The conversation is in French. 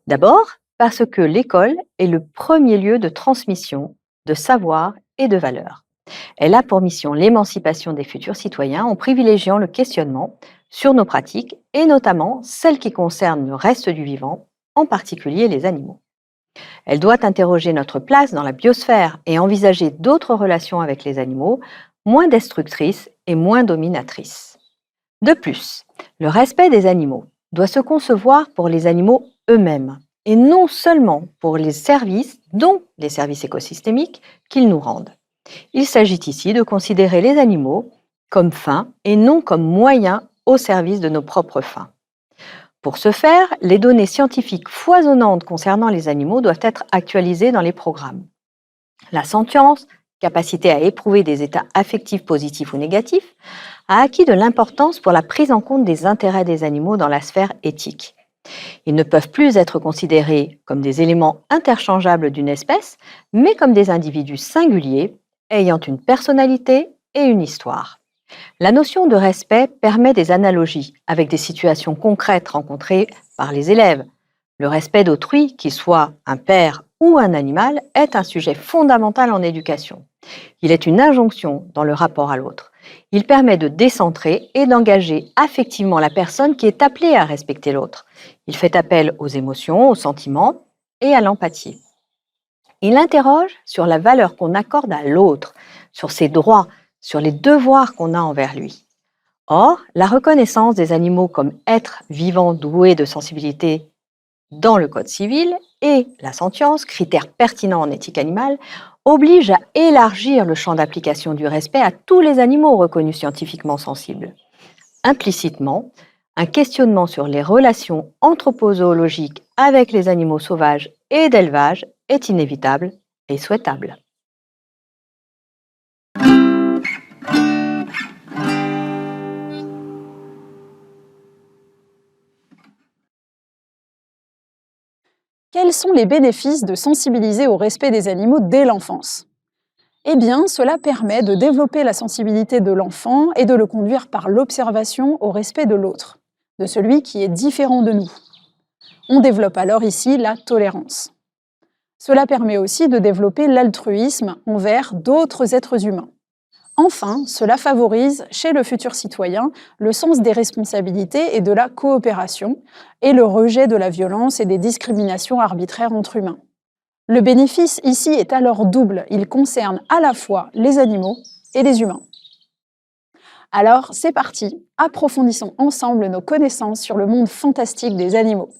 D'abord, parce que l'école est le premier lieu de transmission de savoir et de valeurs. Elle a pour mission l'émancipation des futurs citoyens en privilégiant le questionnement sur nos pratiques et notamment celles qui concernent le reste du vivant, en particulier les animaux. Elle doit interroger notre place dans la biosphère et envisager d'autres relations avec les animaux, moins destructrices et moins dominatrices. De plus, le respect des animaux doit se concevoir pour les animaux eux-mêmes et non seulement pour les services, dont les services écosystémiques, qu'ils nous rendent. Il s'agit ici de considérer les animaux comme fins et non comme moyens au service de nos propres fins. Pour ce faire, les données scientifiques foisonnantes concernant les animaux doivent être actualisées dans les programmes. La sentience, capacité à éprouver des états affectifs positifs ou négatifs, a acquis de l'importance pour la prise en compte des intérêts des animaux dans la sphère éthique. Ils ne peuvent plus être considérés comme des éléments interchangeables d'une espèce, mais comme des individus singuliers, ayant une personnalité et une histoire. La notion de respect permet des analogies avec des situations concrètes rencontrées par les élèves. Le respect d'autrui, qu'il soit un père ou un animal, est un sujet fondamental en éducation. Il est une injonction dans le rapport à l'autre. Il permet de décentrer et d'engager affectivement la personne qui est appelée à respecter l'autre. Il fait appel aux émotions, aux sentiments et à l'empathie. Il interroge sur la valeur qu'on accorde à l'autre, sur ses droits, sur les devoirs qu'on a envers lui. Or, la reconnaissance des animaux comme êtres vivants doués de sensibilité dans le Code civil et la sentience, critères pertinents en éthique animale, oblige à élargir le champ d'application du respect à tous les animaux reconnus scientifiquement sensibles. Implicitement, un questionnement sur les relations anthropozoologiques avec les animaux sauvages et d'élevage est inévitable et souhaitable. Quels sont les bénéfices de sensibiliser au respect des animaux dès l'enfance? Eh bien, cela permet de développer la sensibilité de l'enfant et de le conduire par l'observation au respect de l'autre, de celui qui est différent de nous. On développe alors ici la tolérance. Cela permet aussi de développer l'altruisme envers d'autres êtres humains. Enfin, cela favorise chez le futur citoyen le sens des responsabilités et de la coopération et le rejet de la violence et des discriminations arbitraires entre humains. Le bénéfice ici est alors double, il concerne à la fois les animaux et les humains. Alors, c'est parti, approfondissons ensemble nos connaissances sur le monde fantastique des animaux.